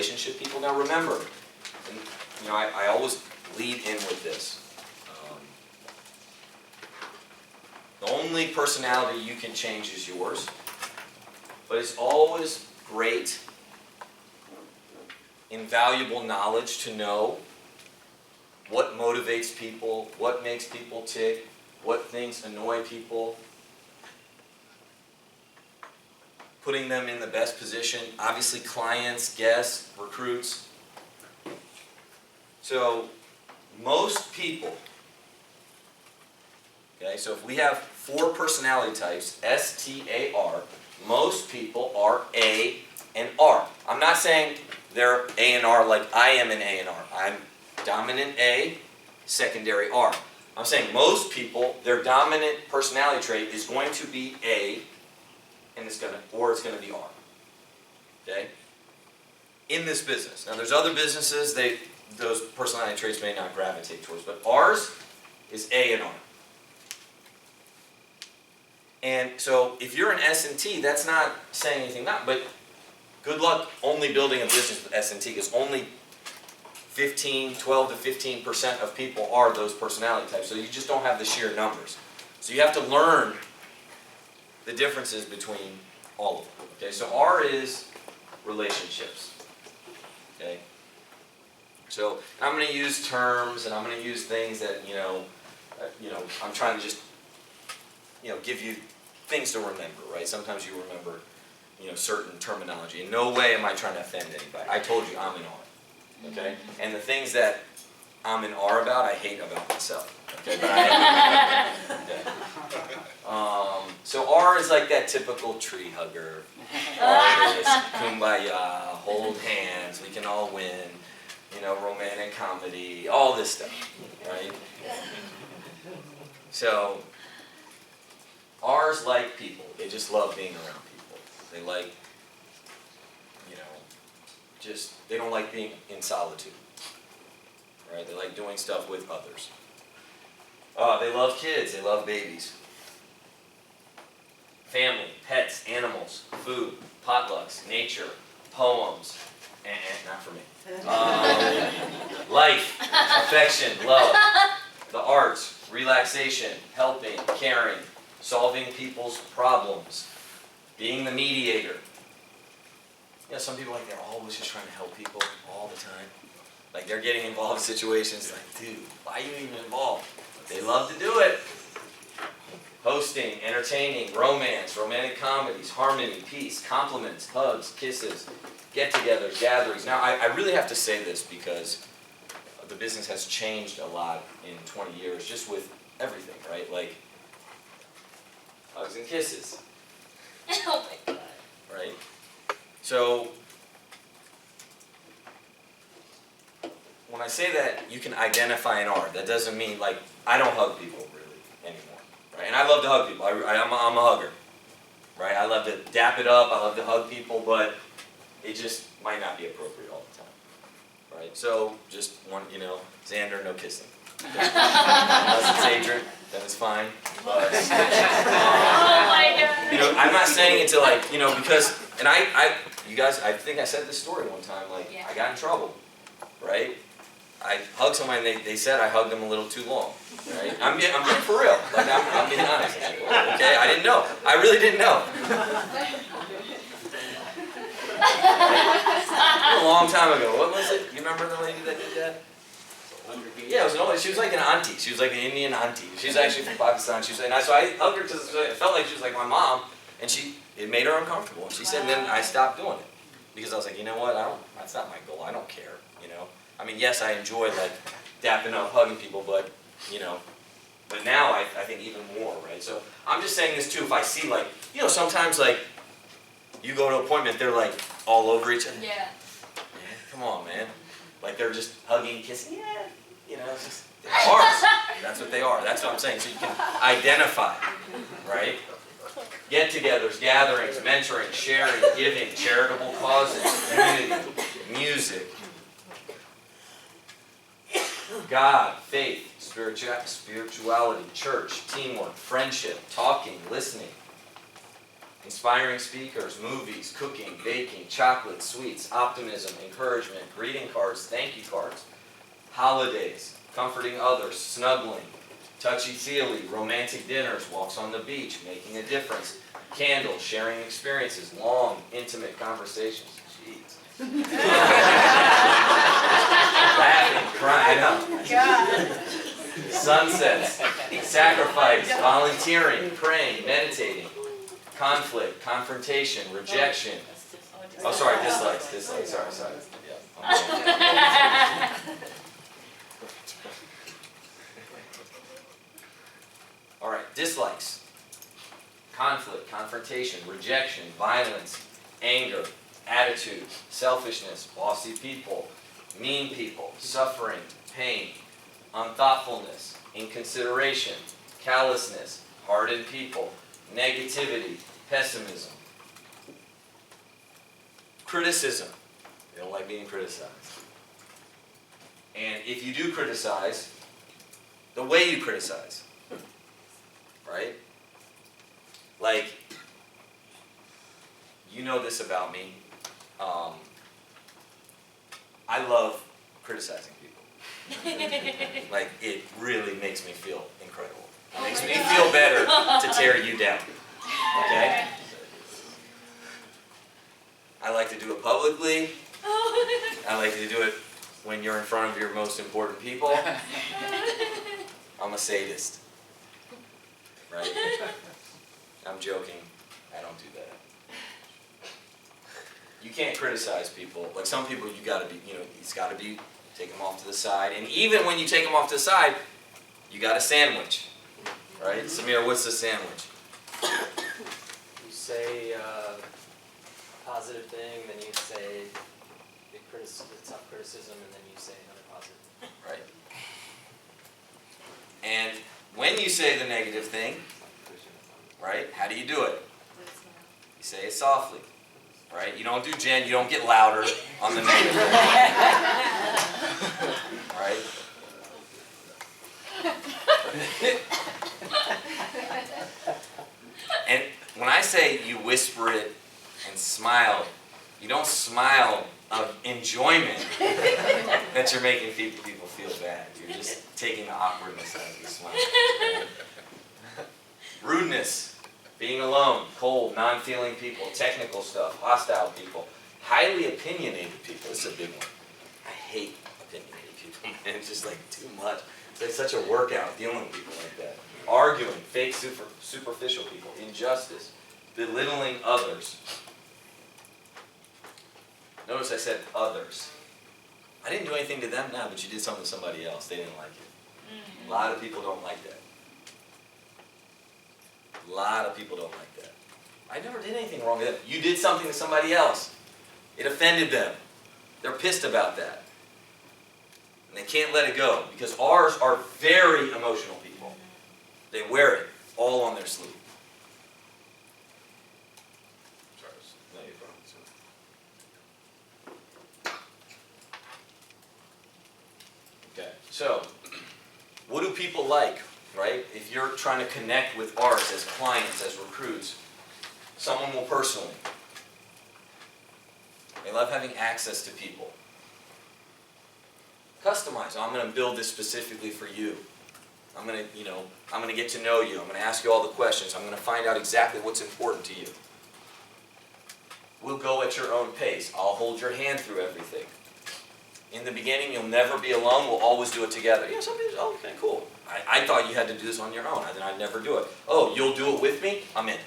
relationship people. Now remember, and, I always lead in with this. The only personality you can change is yours, but it's always great, invaluable knowledge to know what motivates people, what makes people tick, what things annoy people, putting them in the best position, obviously clients, guests, recruits. So most people, okay, so if we have 4 personality types, S-T-A-R, most people are A and R. I'm not saying they're A and R like I am an A and R. I'm dominant A, secondary R. I'm saying most people, their dominant personality trait is going to be A, and it's going to be R. Okay? In this business. Now there's other businesses those personality traits may not gravitate towards, but ours is A and R. And so if you're an S&T, that's not saying anything but good luck only building a business with S&T, because only 12 to 15% of people are those personality types. So you just don't have the sheer numbers. So you have to learn the differences between all of them. Okay, so R is relationships. Okay? So I'm going to use terms and I'm going to use things that, I'm trying to just, give you things to remember, right? Sometimes you remember, certain terminology. In no way am I trying to offend anybody. I told you I'm an R. Okay? And the things that I'm an R about, I hate about myself. Okay? But I am. Okay. So R is like that typical tree hugger. R is kumbaya, hold hands, we can all win, romantic comedy, all this stuff, right? So R's like people. They just love being around people. They like, they don't like being in solitude. Right? They like doing stuff with others. They love kids. They love babies. Family, pets, animals, food, potlucks, nature, poems, and not for me. Life, affection, love, the arts, relaxation, helping, caring, solving people's problems, being the mediator. Some people they're always just trying to help people all the time. Like they're getting involved in situations like, dude, why are you even involved? But they love to do it. Hosting, entertaining, romance, romantic comedies, harmony, peace, compliments, hugs, kisses, get-togethers, gatherings. Now, I really have to say this because the business has changed a lot in 20 years, just with everything, right? Like, hugs and kisses. Oh my God. Right? So, when I say that you can identify an R, that doesn't mean, I don't hug people really anymore. Right? And I love to hug people. I'm a hugger. Right? I love to dap it up. I love to hug people, but it just might not be appropriate all the time. Right? So, just one, Xander, no kissing. Unless it's Adrian, then it's fine. But, Oh my God. I'm not saying it to because, and you guys, I think I said this story one time, Yeah. I got in trouble, right? I hugged somebody and they said I hugged them a little too long, right? I'm being for real, I'm being honest. Okay, I didn't know. I really didn't know. A long time ago. What was it? You remember the lady that did that? Yeah, it was an old. She was like an auntie. She was like an Indian auntie. She's actually from Pakistan. So I hugged her because it felt like she was like my mom, and it made her uncomfortable. And she said, and then I stopped doing it because I was like, you know what? That's not my goal. I don't care. I mean, yes, I enjoy dapping up, hugging people, but but now I think even more, right? So I'm just saying this too. If I see sometimes you go to an appointment, they're all over each other. Yeah. Come on, man. They're just hugging, kissing. Yeah. It's just hearts. That's what they are. That's what I'm saying. So you can identify, right? Get-togethers, gatherings, mentoring, sharing, giving, charitable causes, community, music, God, faith, spirituality, church, teamwork, friendship, talking, listening, inspiring speakers, movies, cooking, baking, chocolate, sweets, optimism, encouragement, greeting cards, thank you cards, holidays, comforting others, snuggling, touchy-feely, romantic dinners, walks on the beach, making a difference, candles, sharing experiences, long, intimate conversations. Jeez. Laughing, crying, I know. Sunsets, sacrifice, volunteering, praying, meditating, conflict, confrontation, rejection. Oh, sorry, dislikes, sorry. Yeah. All right, dislikes, conflict, confrontation, rejection, violence, anger, attitude, selfishness, bossy people, mean people, suffering, pain, unthoughtfulness, inconsideration, callousness, hardened people, negativity, pessimism, criticism. They don't like being criticized. And if you do criticize, the way you criticize, right? Like, you know this about me. I love criticizing people. Like, it really makes me feel incredible. It makes me feel better to tear you down. Okay? I like to do it publicly. I like to do it when you're in front of your most important people. I'm a sadist. Right? I'm joking. I don't do that. You can't criticize people. Like some people, you gotta be, it's gotta be, take them off to the side. And even when you take them off to the side, you got a sandwich. Right? Samir, what's the sandwich? You say a positive thing, then you say the tough criticism, and then you say another positive. Right? And when you say the negative thing, right, how do you do it? You say it softly. Right? You don't do Jen, you don't get louder on the negative thing. Right? And when I say you whisper it and smile, you don't smile of enjoyment that you're making people feel bad. You're just taking the awkwardness out of the smile. Right? Rudeness, being alone, cold, non-feeling people, technical stuff, hostile people, highly opinionated people. This is a big one. I hate opinionated people. It's just like too much. It's like such a workout dealing with people like that. Arguing, fake, superficial people, injustice, belittling others. Notice I said others. I didn't do anything to them now, but you did something to somebody else. They didn't like it. A lot of people don't like that. A lot of people don't like that. I never did anything wrong to them. You did something to somebody else. It offended them. They're pissed about that. And they can't let it go because ours are very emotional people. They wear it all on their sleeve. No, you're fine. Okay, so what do people like, right? If you're trying to connect with ours as clients, as recruits, someone will personally. They love having access to people. Customize. I'm going to build this specifically for you. I'm going to get to know you. I'm going to ask you all the questions. I'm going to find out exactly what's important to you. We'll go at your own pace. I'll hold your hand through everything. In the beginning, you'll never be alone. We'll always do it together. Yeah, some people, okay, cool. I thought you had to do this on your own. Then I'd never do it. Oh, you'll do it with me? I'm in.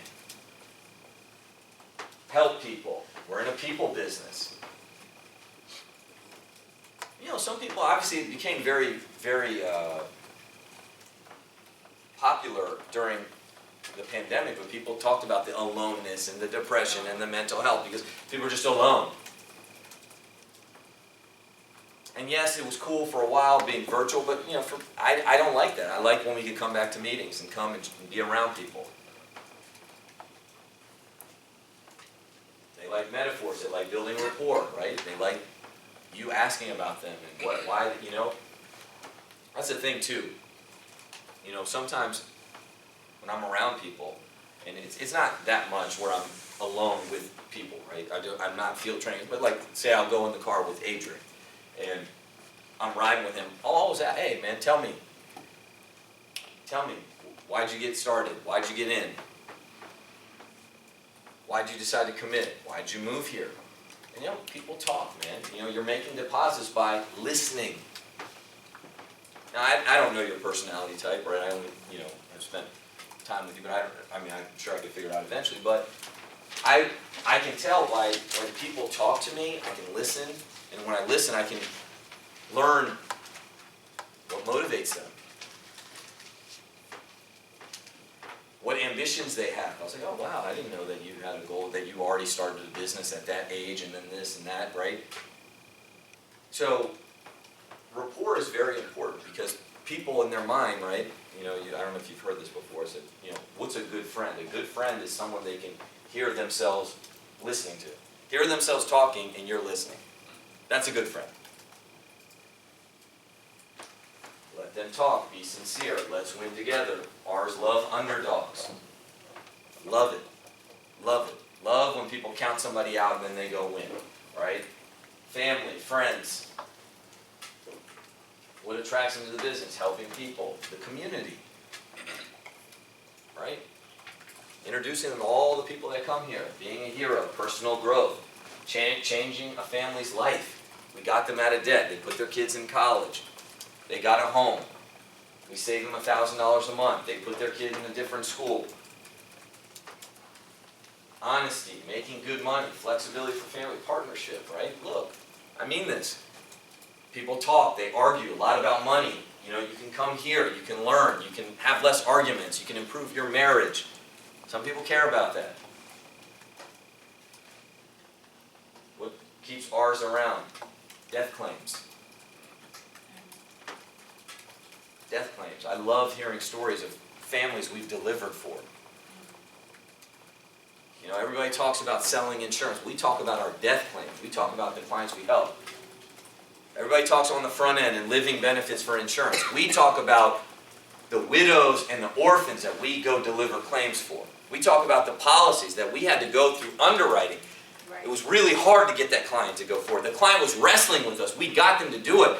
Help people. We're in a people business. Some people, obviously, it became very, very popular during the pandemic when people talked about the aloneness and the depression and the mental health because people were just alone. And yes, it was cool for a while being virtual, but I don't like that. I like when we can come back to meetings and come and be around people. They like metaphors. They like building rapport, right? They like you asking about them and why, That's the thing too. Sometimes when I'm around people, And it's not that much where I'm alone with people, right? I'm not field training, but like, say I'll go in the car with Adrian, and I'm riding with him. I'll always ask, hey man, tell me, why'd you get started? Why'd you get in? Why'd you decide to commit? Why'd you move here? And you know, people talk, man. You know, you're making deposits by listening. Now, I don't know your personality type, right? I only, you know, have spent time with you, but I mean, I'm sure I could figure it out eventually, but I can tell by when people talk to me, I can listen, and when I listen, I can learn what motivates them, what ambitions they have. I was like, oh wow, I didn't know that you had a goal, that you already started a business at that age, and then this and that, right? So, rapport is very important because people in their mind, right? You know, I don't know if you've heard this before. Said, you know, what's a good friend? A good friend is someone they can hear themselves listening to, hear themselves talking, and you're listening. That's a good friend. Let them talk. Be sincere. Let's win together. Ours love underdogs. Love it. Love it. Love when people count somebody out and then they go win. Right? Family, friends. What attracts them to the business? Helping people, the community, right? Introducing them to all the people that come here, being a hero, personal growth, changing a family's life. We got them out of debt. They put their kids in college. They got a home. We saved them $1,000 a month. They put their kid in a different school. Honesty, making good money, flexibility for family, partnership, right? Look, I mean this. People talk, they argue a lot about money. You know, you can come here, you can learn, you can have less arguments, you can improve your marriage. Some people care about that. What keeps ours around? Death claims. Death claims. I love hearing stories of families we've delivered for. You know, everybody talks about selling insurance. We talk about our death claims. We talk about the clients we help. Everybody talks on the front end and living benefits for insurance. We talk about the widows and the orphans that we go deliver claims for. We talk about the policies that we had to go through underwriting. Right. It was really hard to get that client to go forward. The client was wrestling with us. We got them to do it.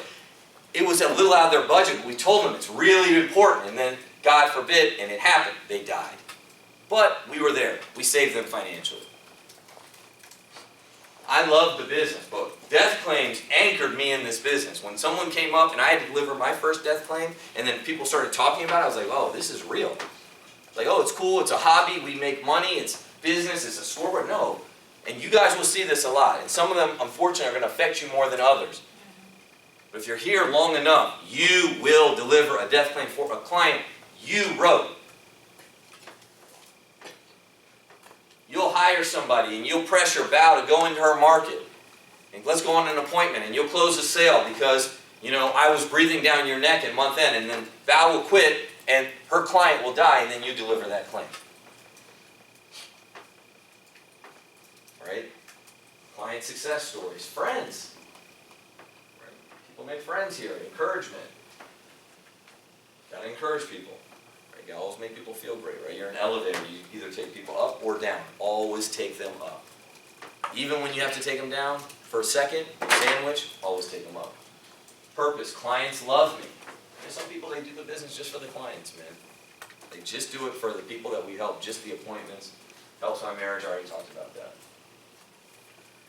It was a little out of their budget, but we told them it's really important. And then, God forbid, and it happened, they died. But we were there. We saved them financially. I love the business, but death claims anchored me in this business. When someone came up and I had to deliver my first death claim, and then people started talking about it, I was like, oh, this is real. Like, oh, it's cool, it's a hobby, we make money, it's business, it's a scoreboard. No. And you guys will see this a lot. And some of them, unfortunately, are going to affect you more than others. But if you're here long enough, you will deliver a death claim for a client you wrote. You'll hire somebody and you'll pressure Val to go into her market. And let's go on an appointment and you'll close a sale because, you know, I was breathing down your neck at month end, and then Val will quit and her client will die, and then you deliver that claim. Right? Client success stories. Friends. Right? People make friends here. Encouragement. Got to encourage people. Right? You always make people feel great, right? You're an elevator. You either take people up or down. Always take them up. Even when you have to take them down for a second, sandwich, always take them up. Purpose. Clients love me. There's some people, they do the business just for the clients, man. They just do it for the people that we help, just the appointments. Helps my marriage, I already talked about that.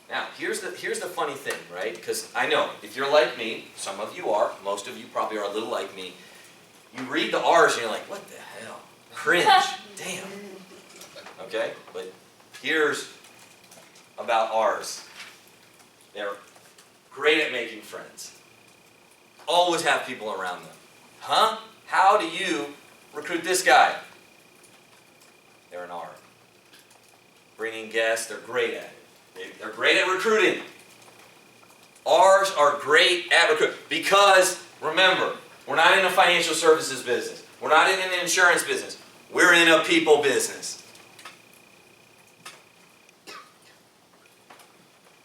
Now, here's the funny thing, right? Because I know, if you're like me, some of you are, most of you probably are a little like me, you read the R's and you're like, what the hell? Cringe. Damn. Okay? But here's about R's. They're great at making friends. Always have people around them. Huh? How do you recruit this guy? They're an R. Bringing guests, they're great at it. They're great at recruiting. R's are great at recruiting. Because, remember, we're not in a financial services business. We're not in an insurance business. We're in a people business.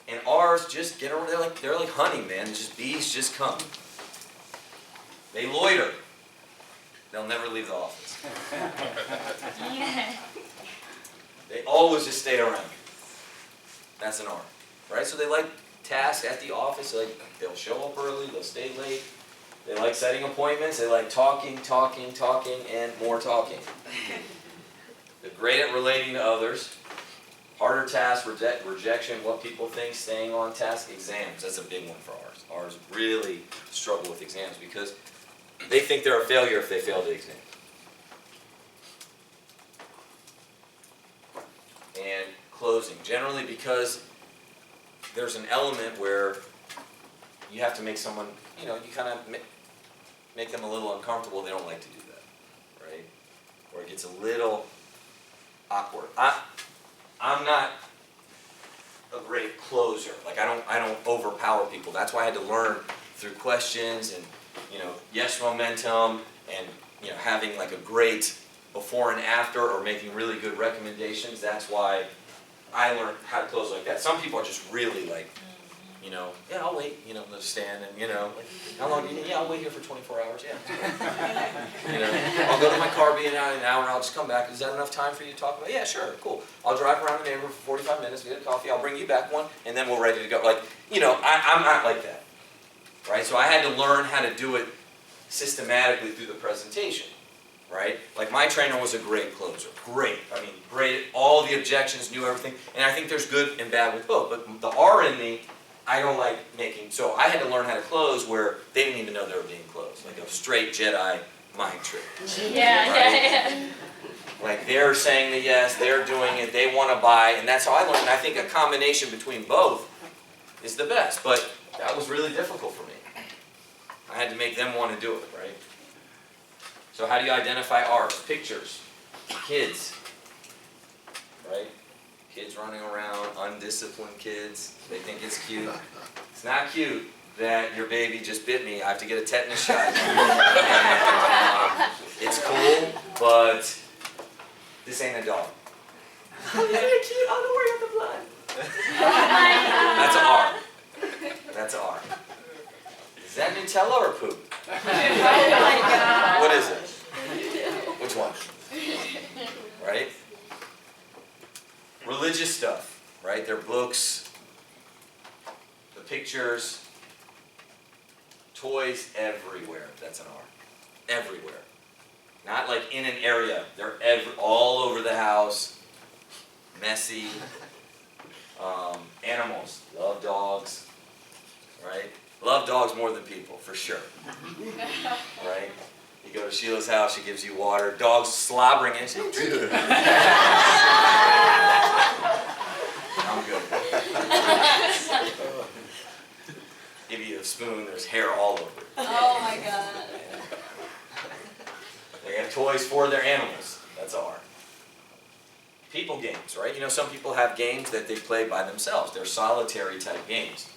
And R's just get around, they're like honey, man. Just bees just come. They loiter. They'll never leave the office. They always just stay around. That's an R, right? So they like tasks at the office, they'll show up early, they'll stay late. They like setting appointments, they like talking, and more talking. They're great at relating to others. Harder tasks, rejection, what people think, staying on task, exams. That's a big one for ours. Ours really struggle with exams because they think they're a failure if they fail the exam. And closing, generally because there's an element where you have to make someone, you kind of make them a little uncomfortable. They don't like to do that, right? Or it gets a little awkward. I'm not a great closer. Like I don't overpower people. That's why I had to learn through questions and yes momentum and having like a great before and after or making really good recommendations. That's why I learned how to close like that. Some people are just really like, yeah, I'll wait, they'll stand and, like, how long do you need? Yeah, I'll wait here for 24 hours, yeah. I'll go to my car, be in an hour, and I'll just come back. Is that enough time for you to talk about? Yeah, sure, cool. I'll drive around the neighborhood for 45 minutes, get a coffee, I'll bring you back one, and then we're ready to go. Like, I'm not like that, right? So I had to learn how to do it systematically through the presentation, right? Like my trainer was a great closer, great. I mean, great, all the objections, knew everything, and I think there's good and bad with both, but the R in me, I don't like making, so I had to learn how to close where they didn't even know they were being closed, like a straight Jedi mind trick. Yeah. Like they're saying the yes, they're doing it, they want to buy, and that's how I learned. And I think a combination between both is the best, but that was really difficult for me. I had to make them want to do it, right? So how do you identify R's? Pictures, kids, right? Kids running around, undisciplined kids, they think it's cute. It's not cute that your baby just bit me, I have to get a tetanus shot. It's cool, but this ain't a dog. Oh, isn't it cute? Oh, don't worry about the blood. That's an R. That's an R. Is that Nutella or poop? Oh my God. What is it? Which one? Right? Religious stuff, right? Their books, the pictures, toys everywhere. That's an R. Everywhere. Not like in an area. They're all over the house. Messy. Animals. Love dogs. Right? Love dogs more than people, for sure. Right? You go to Sheila's house, she gives you water. Dog's slobbering in. She drink it. I'm good. Give you a spoon, there's hair all over it. Oh my God. They have toys for their animals. That's R. People games, right? Some people have games that they play by themselves. They're solitary type games.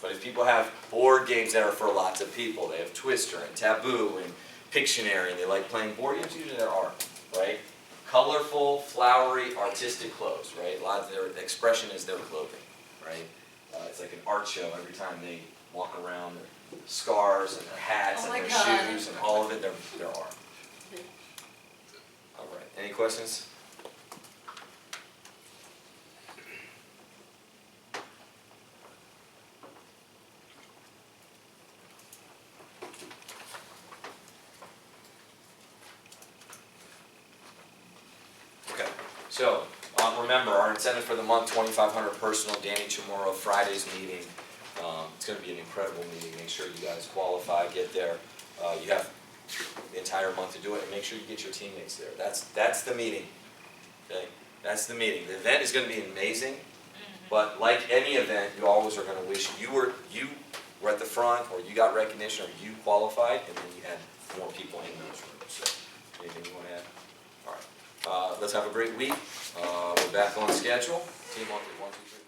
But if people have board games that are for lots of people, they have Twister and Taboo and Pictionary, and they like playing board games, usually they're R, right? Colorful, flowery, artistic clothes, right? A lot of their expression is their clothing, right? It's like an art show every time they walk around, their scarves and their hats and their shoes and all of it, they're R. All right, any questions? So, remember, our incentive for the month, $2,500 personal, Danny Chamorro, Friday's meeting. It's going to be an incredible meeting. Make sure you guys qualify, get there. You have the entire month to do it, and make sure you get your teammates there. That's the meeting. Okay? That's the meeting. The event is going to be amazing, but like any event, you always are going to wish you were at the front, or you got recognition, or you qualified, and then you had more people in those rooms. So, anything you want to add? All right. Let's have a great week. We're back on schedule. Team 1, 2, 3.